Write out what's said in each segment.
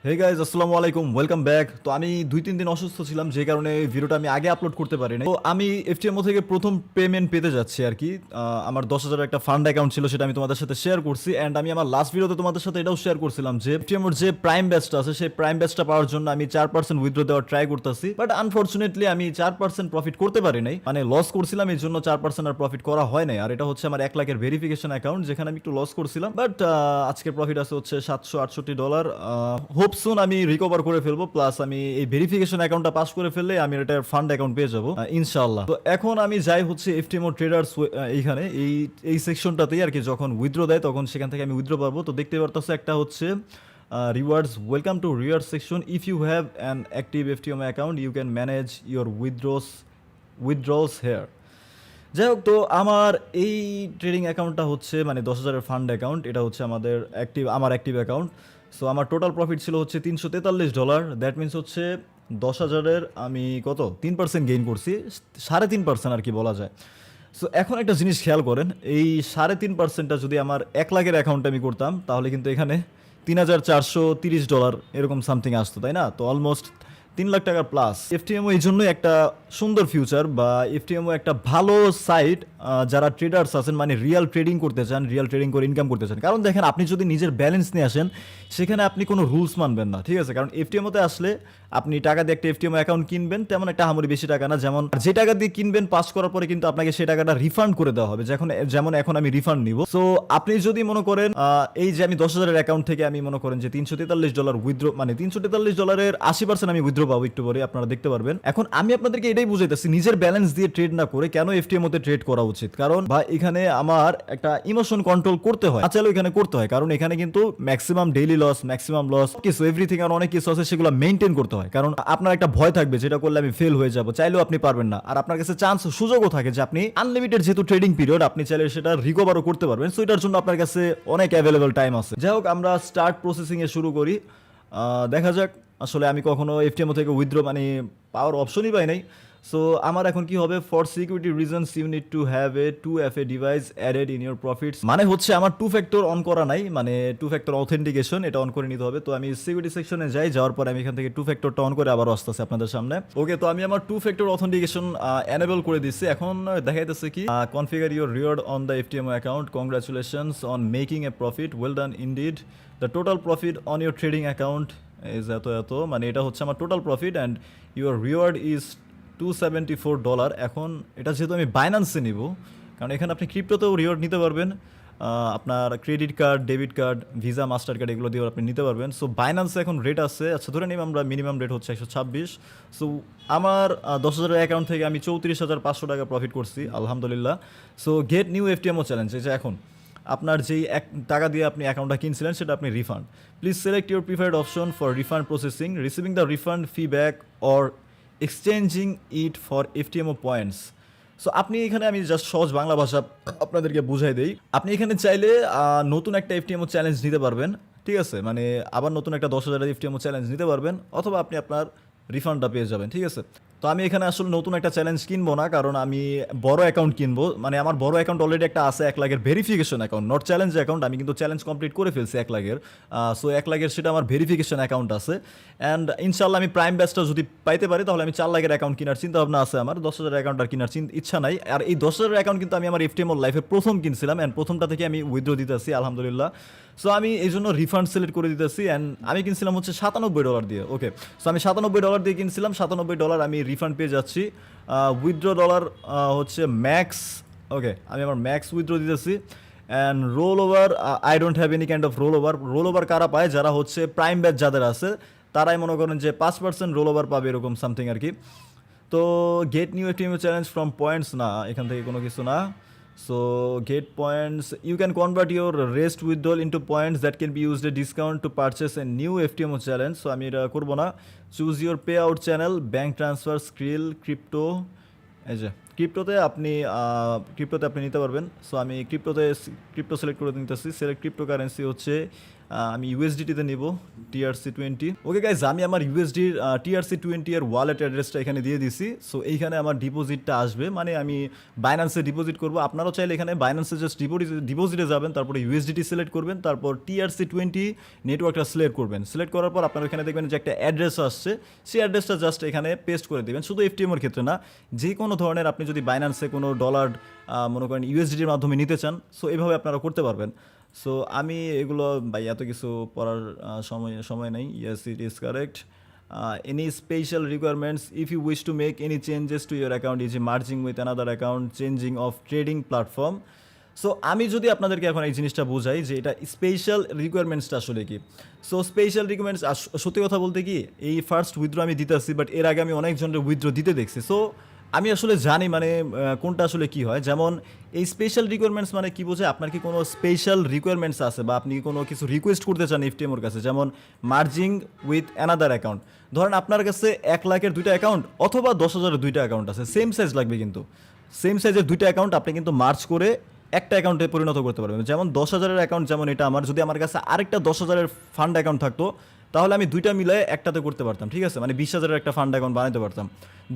Hey guys, আসসালামু আলাইকুম, welcome back. তো আমি 2-3 দিন অসুস্থ ছিলাম, যে কারণে ভিডিওটা আমি আগে আপলোড করতে পারিনি। তো আমি এফটিএমও থেকে প্রথম পেমেন্ট পেতে যাচ্ছি আর কি। আমার 10,000 একটা ফান্ড অ্যাকাউন্ট ছিল, সেটা আমি তোমাদের সাথে শেয়ার করছি। অ্যান্ড আমি আমার লাস্ট ভিডিওতে তোমাদের সাথে এটাও শেয়ার করছিলাম যে এফটিএমওর যে প্রাইম ব্যাচটা আছে, সেই প্রাইম ব্যাচটা পাওয়ার জন্য আমি 4% উইথড্র দেওয়ার ট্রাই করতেছি। বাট আনফর্চুনেটলি আমি 4% প্রফিট করতে পারি নাই, মানে লস করছিলাম, এই জন্য 4% আর প্রফিট করা হয় নাই। আর এটা হচ্ছে আমার 1 লাখের ভেরিফিকেশন অ্যাকাউন্ট, যেখানে আমি একটু লস করছিলাম। বাট আজকের প্রফিট আছে হচ্ছে $768। হোপ সুন আমি রিকভার করে ফেলবো, প্লাস আমি এই ভেরিফিকেশন অ্যাকাউন্টটা পাস করে ফেললে আমি এটার ফান্ড অ্যাকাউন্ট পেয়ে যাবো ইনশাআল্লাহ। তো এখন আমি যাই হচ্ছে এফটিএমও ট্রেডার্স, এইখানে এই সেকশনটাতেই আর কি। যখন উইথড্র দেয় তখন সেখান থেকে আমি উইথড্র পারবো। তো দেখতে পারতেছে একটা হচ্ছে rewards, welcome to reward section, if you have an active FTMO account you can manage your withdrawals here. যাই হোক, তো আমার এই ট্রেডিং অ্যাকাউন্টটা হচ্ছে মানে 10,000-এর ফান্ড অ্যাকাউন্ট। এটা হচ্ছে আমার অ্যাক্টিভ অ্যাকাউন্ট। সো আমার টোটাল প্রফিট ছিল হচ্ছে $343। দ্যাট মিনস হচ্ছে 10,000-এর আমি কত 3% গেইন করছি, 3.5% আর কি বলা যায়। সো এখন একটা জিনিস খেয়াল করেন, এই 3.5%টা যদি আমার 1 লাখের অ্যাকাউন্টে আমি করতাম, তাহলে কিন্তু এখানে $3,430 এরকম সামথিং আসতো, তাই না? তো অলমোস্ট 3 লাখ টাকা প্লাস। এফটিএমও এই জন্যই একটা সুন্দর ফিউচার, বা এফটিএমও একটা ভালো সাইট যারা ট্রেডার্স আছেন, মানে রিয়েল ট্রেডিং করতে চান, রিয়েল ট্রেডিং করে ইনকাম করতে চান। কারণ দেখেন, আপনি যদি নিজের ব্যালেন্স নিয়ে আসেন, সেখানে আপনি কোনো রুলস মানবেন না, ঠিক আছে? কারণ এফটিএমওতে আসলে আপনি টাকা দিয়ে একটা এফটিএমও অ্যাকাউন্ট কিনবেন, তেমন একটা হামরি বেশি টাকা না। যেমন যে টাকা দিয়ে কিনবেন, পাস করার পরে কিন্তু আপনাকে সেই টাকাটা রিফান্ড করে দেওয়া হবে, যেমন এখন আমি রিফান্ড নিব। সো আপনি যদি মনে করেন এই যে আমি 10,000-এর অ্যাকাউন্ট থেকে আমি মনে করেন যে $343 উইথড্র, মানে $343-এর 80% আমি উইথড্র পাবো একটু পরে, আপনারা দেখতে পারবেন। এখন আমি আপনাদেরকে এটাই বুঝাইতেছি, নিজের ব্যালেন্স দিয়ে ট্রেড না করে কেন এফটিএমওতে ট্রেড করা উচিত। কারণ ভাই, এখানে আমার একটা ইমোশন কন্ট্রোল করতে হয়, আচ্ছা এখানে করতে হয়, কারণ এখানে কিন্তু maximum daily loss, maximum loss, কিছু এভরিথিং আর অনেক কিছু আছে, সেগুলো মেনটেন করতে হয়। কারণ আপনার একটা ভয় থাকবে, যেটা করলে আমি ফেল হয়ে যাব, চাইলেও আপনি পারবেন না। আর আপনার কাছে সুযোগও থাকে যে আপনি আনলিমিটেড যেহেতু ট্রেডিং পিরিয়ড, আপনি চাইলে সেটা রিকভারও করতে পারবেন। সো এটার জন্য আপনার কাছে অনেক অ্যাভেলেবল টাইম আছে। যাই হোক, আমরা স্টার্ট প্রসেসিং এ শুরু করি। দেখা যাক, আসলে আমি কখনো এফটিএমও থেকে উইথড্র মানে পাওয়ার অপশনই পাই নাই। সো আমার এখন কি হবে, for security reasons you need to have a 2FA device added in your profits. মানে হচ্ছে আমার 2 ফ্যাক্টর অন করা নাই, মানে 2 ফ্যাক্টর অথেন্টিকেশন, এটা অন করে নিতে হবে। তো আমি সিকিউরিটি সেকশনে যাই, যাওয়ার পরে আমি এখান থেকে 2 ফ্যাক্টরটা অন করে আবার আসতেছি আপনাদের সামনে। ওকে, তো আমি আমার 2 ফ্যাক্টর অথেন্টিকেশন এনেবল করে দিচ্ছি। এখন দেখাইতেছে কি, configure your reward on the FTMO account, congratulations on making a profit, well done indeed, the total profit on your trading account is এত, মানে এটা হচ্ছে আমার total profit, and your reward is $274। এখন এটা যেহেতু আমি বাইন্যান্সে নিব, কারণ এখানে আপনি ক্রিপ্টোতেও রিওয়ার্ড নিতে পারবেন, আপনার credit card, debit card, visa, master card এগুলো দিয়ে আপনি নিতে পারবেন। সো বাইন্যান্সে এখন রেট আছে, আচ্ছা ধরে নিব আমরা, মিনিমাম রেট হচ্ছে 126। সো আমার 10,000 অ্যাকাউন্ট থেকে আমি $34,500 প্রফিট করছি, আলহামদুলিল্লাহ। So get new FTMO challenge, এই যে এখন আপনার যেই টাকা দিয়ে আপনি অ্যাকাউন্টটা কিনছিলেন, সেটা আপনি refund. Please select your preferred option for refund processing, receiving the refund fee back or exchanging it for FTMO points. So আপনি এখানে, আমি জাস্ট সহজ বাংলা ভাষা আপনাদেরকে বুঝাই দেই, আপনি এখানে চাইলে নতুন একটা এফটিএমও চ্যালেঞ্জ নিতে পারবেন, ঠিক আছে? মানে আবার নতুন একটা 10,000 এফটিএমও চ্যালেঞ্জ নিতে পারবেন, অথবা আপনি আপনার রিফান্ডটা পেয়ে যাবেন, ঠিক আছে? তো আমি এখানে আসলে নতুন একটা চ্যালেঞ্জ কিনবো না, কারণ আমি বড় অ্যাকাউন্ট কিনবো। মানে আমার বড় অ্যাকাউন্ট অলরেডি একটা আছে, 1 লাখের verification account, not challenge account. আমি কিন্তু চ্যালেঞ্জ কমপ্লিট করে ফেলছি 1 লাখের। সো 1 লাখের সেটা আমার ভেরিফিকেশন অ্যাকাউন্ট আছে। অ্যান্ড ইনশাল্লাহ আমি প্রাইম ব্যাচটা যদি পাইতে পারি, তাহলে আমি 4 লাখের অ্যাকাউন্ট কেনার চিন্তা ভাবনা আছে আমার। 10,000 অ্যাকাউন্ট আর কেনার ইচ্ছা নাই। আর এই 10,000 অ্যাকাউন্ট কিন্তু আমি আমার এফটিএমও লাইফে প্রথম কিনছিলাম, অ্যান্ড প্রথমটা থেকে আমি উইথড্র দিতেছি, আলহামদুলিল্লাহ। সো আমি এই জন্য রিফান্ড সিলেক্ট করে দিতেছি, অ্যান্ড আমি কিনছিলাম হচ্ছে $97 দিয়ে। ওকে, সো আমি $97 দিয়ে কিনছিলাম, $97 আমি রিফান্ড পেয়ে যাচ্ছি। উইথড্র ডলার হচ্ছে ম্যাক্স। ওকে, আমি আমার ম্যাক্স উইথড্র দিতেছি। And roll over, I don't have any kind of role over কারা পায়, যারা হচ্ছে প্রাইম ব্যাচ যাদের আছে, তারাই মনে করেন যে 5% রোল ওভার পাবে, এরকম সামথিং আর কি। তো get new FTMO challenge from points, না এখান থেকে কোনো কিছু না। So get points, you can convert your rest withdrawal into points that can be used a discount to purchase a new FTMO challenge. So আমি এটা করবো না। Choose your payout channel, bank transfer, Skrill, crypto. এই যে ক্রিপ্টোতে আপনি নিতে পারবেন। So আমি ক্রিপ্টো সিলেক্ট করে নিতেছি। সিলেক্ট ক্রিপ্টো কারেন্সি হচ্ছে আমি ইউএসডিটিতে নিব TRC20। ওকে গাইজ, আমি আমার ইউএসডির TRC20 এর ওয়ালেট অ্যাড্রেসটা এখানে দিয়ে দিছি। সো এইখানে আমার ডিপোজিটটা আসবে, মানে আমি বাইন্যান্সে ডিপোজিট করবো। আপনারাও চাইলে এখানে বাইন্যান্সে জাস্ট ডিপোজিটে যাবেন, তারপরে ইউএসডিটি সিলেক্ট করবেন, তারপর TRC20 নেটওয়ার্কটা সিলেক্ট করবেন। সিলেক্ট করার পর আপনারা এখানে দেখবেন যে একটা অ্যাড্রেস আসছে, সেই অ্যাড্রেসটা জাস্ট এখানে পেস্ট করে দেবেন। শুধু এফটিএমের ক্ষেত্রে না, যে কোনো ধরনের আপনি যদি বাইন্যান্সে কোনো ডলার মনে করেন ইউএসডিটির মাধ্যমে নিতে চান, সো এইভাবে আপনারা করতে পারবেন। সো আমি এগুলো ভাই এত কিছু পড়ার সময় নেই। Yes, it is correct. Any special requirements if you wish to make any changes to your account, is merging with another account, changing of trading platform. So আমি যদি আপনাদেরকে এখন এই জিনিসটা বোঝাই যে এটা স্পেশাল রিকোয়ারমেন্টসটা আসলে কি। সো স্পেশাল রিকোয়ারমেন্টস, সত্যি কথা বলতে কি, এই ফার্স্ট উইথড্র আমি দিতেছি, বাট এর আগে আমি অনেকজনের উইথড্র দিতে দেখছি। সো আমি আসলে জানি মানে কোনটা আসলে কি হয়। যেমন এই স্পেশাল রিকোয়ারমেন্টস মানে কি বোঝায়, আপনার কি কোনো স্পেশাল রিকোয়ারমেন্টস আছে বা আপনি কি কোনো কিছু রিকোয়েস্ট করতে চান এফটিএমের কাছে, যেমন মার্জিং উইথ অ্যানাদার অ্যাকাউন্ট। ধরেন আপনার কাছে 1 লাখের 2টা অ্যাকাউন্ট অথবা 10,000-এর 2টা অ্যাকাউন্ট আছে, সেম সাইজ লাগবে, কিন্তু সেম সাইজের 2টা অ্যাকাউন্ট আপনি কিন্তু মার্জ করে একটা অ্যাকাউন্টে পরিণত করতে পারবেন। যেমন 10,000-এর অ্যাকাউন্ট, যেমন এটা আমার, যদি আমার কাছে আরেকটা 10,000-এর ফান্ড অ্যাকাউন্ট থাকতো, তাহলে আমি 2টা মিলে একটাতে করতে পারতাম, ঠিক আছে, মানে 20,000-এর একটা ফান্ড অ্যাকাউন্ট বানাতে পারতাম।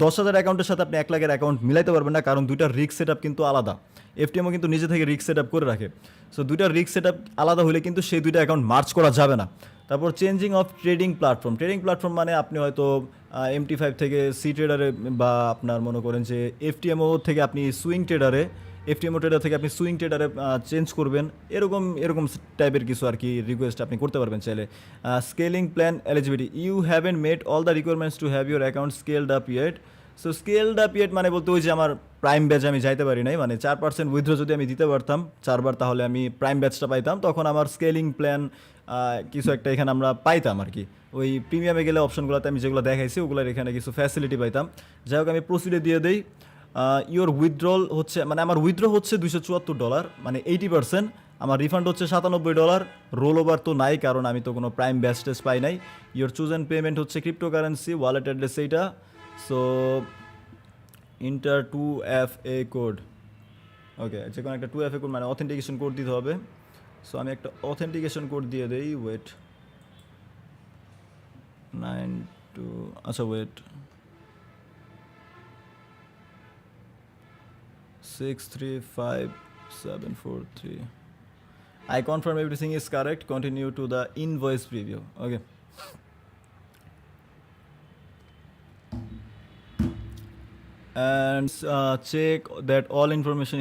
10,000 অ্যাকাউন্টের সাথে আপনি 1 লাখের অ্যাকাউন্ট মিলাইতে পারবেন না, কারণ 2টার রিস্ক সেট আপ কিন্তু আলাদা। এফটিএমও কিন্তু নিজে থেকে রিস্ক সেট আপ করে রাখে। সো 2টার রিস্ক সেট আপ আলাদা হলে কিন্তু সেই 2টা অ্যাকাউন্ট মার্চ করা যাবে না। তারপর changing of trading platform. Trading platform মানে আপনি হয়তো MT5 থেকে সি ট্রেডারে, বা আপনার মনে করেন যে এফটিএমও থেকে আপনি সুইং ট্রেডারে, এফটিএমও ট্রেডার থেকে আপনি সুইং ট্রেডারে চেঞ্জ করবেন, এরকম টাইপের কিছু আর কি রিকোয়েস্ট আপনি করতে পারবেন চাইলে। Scaling plan eligibility, you haven't made all the requirements to have your account scaled up yet. So scaled up yet মানে বলতে ওই যে আমার প্রাইম ব্যাচ আমি যাইতে পারি নাই, মানে 4% উইথড্র যদি আমি দিতে পারতাম 4বার, তাহলে আমি প্রাইম ব্যাচটা পাইতাম, তখন আমার স্কেলিং প্ল্যান কিছু একটা এখানে আমরা পাইতাম আর কি। ওই প্রিমিয়ামে গেলে অপশনগুলোতে আমি যেগুলো দেখাইছি ওগুলোর এখানে কিছু ফ্যাসিলিটি পাইতাম। যাই হোক, আমি প্রসিডে দিয়ে দেই। ইওর উইথড্রল হচ্ছে, মানে আমার উইথড্র হচ্ছে $274, মানে 80%। আমার রিফান্ড হচ্ছে $97। রোল ওভার তো নাই, কারণ আমি তো কোনো প্রাইম ব্যাচ টেস্ট পাই নাই। ইওর চুজেন পেমেন্ট হচ্ছে ক্রিপ্টোকারেন্সি, ওয়ালেট অ্যাড্রেস এইটা। So enter 2FA code. Okay, যে কোনো একটা 2FA কোড, মানে অথেন্টিকেশন কোড দিতে হবে। সো আমি একটা অথেন্টিকেশন কোড দিয়ে দেই। ওয়েট 92, আচ্ছা wait 635743. I confirm everything is correct. Continue to the invoice preview. Okay. And check that all information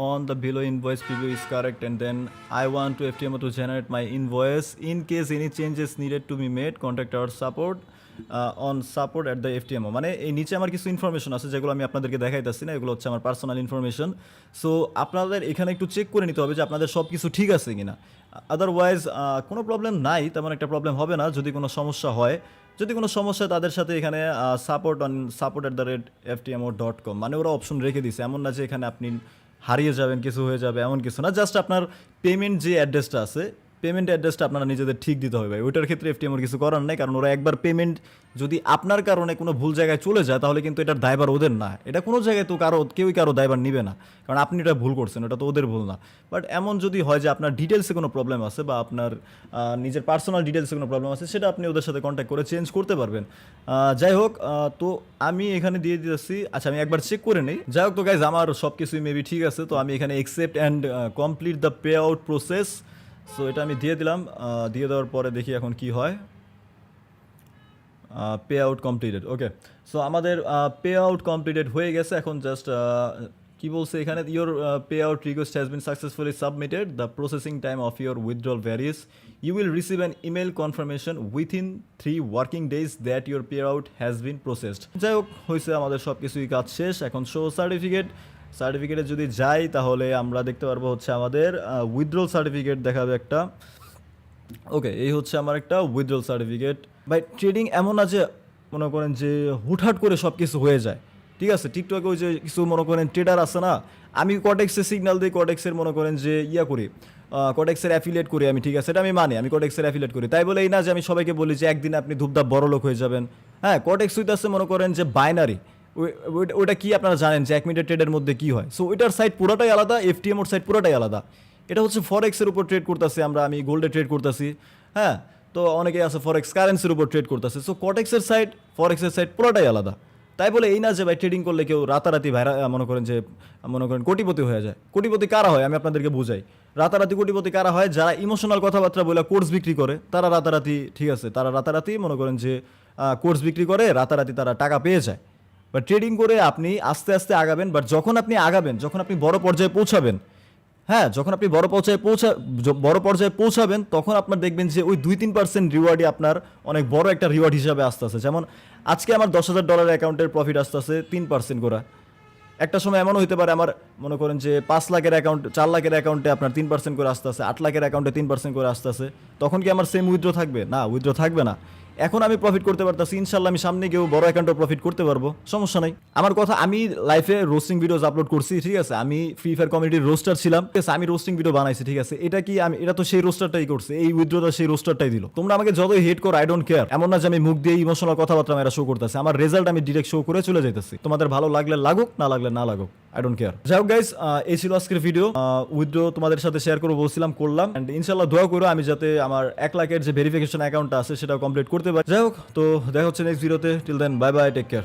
on the below invoice preview is correct, and then I want to FTMO to generate my invoice. In case any changes needed to be made, contact our support on support@the FTMO. মানে এই নিচে আমার কিছু information আছে যেগুলো আমি আপনাদেরকে দেখাইতেছি না, এগুলো হচ্ছে আমার পার্সোনাল ইনফরমেশন। সো আপনাদের এখানে একটু চেক করে নিতে হবে যে আপনাদের সব কিছু ঠিক আছে কিনা। আদারওয়াইজ কোনো প্রবলেম নাই, তেমন একটা প্রবলেম হবে না। যদি কোনো সমস্যা হয়, তাদের সাথে এখানে support@ftmo.com, মানে ওরা অপশন রেখে দিছে, এমন না যে এখানে আপনি হারিয়ে যাবেন, কিছু হয়ে যাবে, এমন কিছু না। জাস্ট আপনার পেমেন্ট যে অ্যাড্রেসটা আছে, পেমেন্ট অ্যাড্রেসটা আপনারা নিজেদের ঠিক দিতে হবে। ওইটার ক্ষেত্রে এফটিএমওর কিছু করার নাই, কারণ ওরা একবার পেমেন্ট যদি আপনার কারণে কোনো ভুল জায়গায় চলে যায়, তাহলে কিন্তু এটার দায়ভার ওদের না। এটা কোনো জায়গায় তো কেউই কারো দায়ভার নিবে না, কারণ আপনি এটা ভুল করছেন, ওটা তো ওদের ভুল না। বাট এমন যদি হয় যে আপনার ডিটেলসে কোনো প্রবলেম আছে, বা আপনার নিজের পার্সোনাল ডিটেলসে কোনো প্রবলেম আছে, সেটা আপনি ওদের সাথে কন্ট্যাক্ট করে চেঞ্জ করতে পারবেন। যাই হোক, তো আমি এখানে দিয়ে দিতেছি। আচ্ছা, আমি একবার চেক করে নিই। যাই হোক, তো গাইজ আমার সব কিছুই মেবি ঠিক আছে। তো আমি এখানে accept and complete the pay out process. So এটা আমি দিয়ে দিলাম। দিয়ে দেওয়ার পরে দেখি এখন কি হয়। Payout completed. Okay, so আমাদের পে আউট কমপ্লিটেড হয়ে গেছে। এখন জাস্ট কি বলছে এখানে, your payout request has been successfully submitted, the processing time of your withdrawal varies, you will receive an email confirmation within 3 working days that your payout has been processed. যাই হোক, হয়েছে, আমাদের সব কিছুই কাজ শেষ। এখন show সার্টিফিকেটে যদি যাই, তাহলে আমরা দেখতে পারবো হচ্ছে আমাদের উইথড্রল সার্টিফিকেট দেখাবে একটা। ওকে, এই হচ্ছে আমার একটা উইথড্রল সার্টিফিকেট। বাই ট্রেডিং এমন না যে মনে করেন যে হুটহাট করে সব কিছু হয়ে যায়, ঠিক আছে। টিকটকে ওই যে কিছু মনে করেন ট্রেডার আছে না, আমি কটেক্সে সিগন্যাল দিই, কটেক্সের মনে করেন যে করি, কটেক্সের অ্যাফিলিয়েট করি আমি, ঠিক আছে, এটা আমি মানি, আমি কটেক্সের অ্যাফিলিয়েট করি। তাই বলে এই না যে আমি সবাইকে বলি যে একদিন আপনি ধূপধাপ বড় লোক হয়ে যাবেন। হ্যাঁ, কটেক্স হইতেছে মনে করেন যে বাইনারি, ওইটা কি আপনারা জানেন যে 1 মিনিটের ট্রেডের মধ্যে কি হয়। সো ওইটার সাইড পুরোটাই আলাদা, এফটিএমওর সাইড পুরোটাই আলাদা। এটা হচ্ছে ফরেক্সের উপর ট্রেড করতেছি আমি গোল্ডে ট্রেড করতেছি, হ্যাঁ। তো অনেকে আছে ফরেক্স কারেন্সির উপর ট্রেড করতেছে। সো কটেক্সের সাইড ফরেক্সের সাইড পুরোটাই আলাদা। তাই বলে এই না যে ভাই ট্রেডিং করলে কেউ রাতারাতি মনে করেন কোটিপতি হয়ে যায়। কোটিপতি কারা হয় আমি আপনাদেরকে বুঝাই। রাতারাতি কোটিপতি কারা হয়? যারা ইমোশনাল কথাবার্তা বলে কোর্স বিক্রি করে, তারা রাতারাতি, ঠিক আছে, তারা রাতারাতি মনে করেন যে কোর্স বিক্রি করে রাতারাতি তারা টাকা পেয়ে যায়। বাট ট্রেডিং করে আপনি আস্তে আস্তে আগাবেন। বাট যখন আপনি আগাবেন, যখন আপনি বড় পর্যায়ে পৌঁছাবেন, হ্যাঁ, যখন আপনি বড় পর্যায়ে পৌঁছাবেন, তখন আপনার দেখবেন যে ওই 2-3% রিওয়ার্ডই আপনার অনেক বড় একটা রিওয়ার্ড হিসাবে আসতেছে। যেমন আজকে আমার $10,000 অ্যাকাউন্টের প্রফিট আসতেছে 3% করে। একটা সময় এমনও হতে পারে আমার মনে করেন যে 5 লাখের অ্যাকাউন্ট, 4 লাখের অ্যাকাউন্টে আপনার 3% করে আসতেছে, 8 লাখের অ্যাকাউন্টে 3% করে আসতেছে। তখন কি আমার সেম উইথড্র থাকবে? না, উইথড্র থাকবে না। এখন আমি প্রফিট করতে পারতাছি, ইনশাল্লাহ আমি সামনে গিয়েও বড় অ্যাকাউন্টে প্রফিট করতে পারবো, সমস্যা নাই। আমার কথা, আমি লাইফে রোস্টিং ভিডিওস আপলোড করছি, ঠিক আছে। আমি ফ্রি ফায়ার কমিউনিটির রোস্টার ছিলাম, ঠিক আছে। আমি রোস্টিং ভিডিও বানাইছি, ঠিক আছে। এটা তো সেই রোস্টারটাই করছে, এই উইথড্রটা সেই রোস্টারটাই দিল। তোমরা আমাকে যতই হেট করো, আই ডোন্ট কেয়ার। এমন না যে আমি মুখ দিয়ে ইমোশনাল কথাবার্তা মেরা শো করতেছি, আমার রেজাল্ট আমি ডিরেক্ট শো করে চলে যাইতেছি। তোমাদের ভালো লাগলে লাগুক, না লাগলে না লাগুক, আই ডোন্ট কেয়ার। যাই হোক গাইস, এই ছিল আজকের ভিডিও। উইথড্র তোমাদের সাথে শেয়ার করবো বলছিলাম, করলাম। এন্ড ইনশাল্লাহ দোয়া করো আমি যাতে আমার 1 লাখের যে ভেরিফিকেশন অ্যাকাউন্টটা আছে সেটাও কমপ্লিট করতে পারি। যাই হোক, তো দেখা হচ্ছে নেক্সট ভিডিওতে। Till then, bye bye, take care.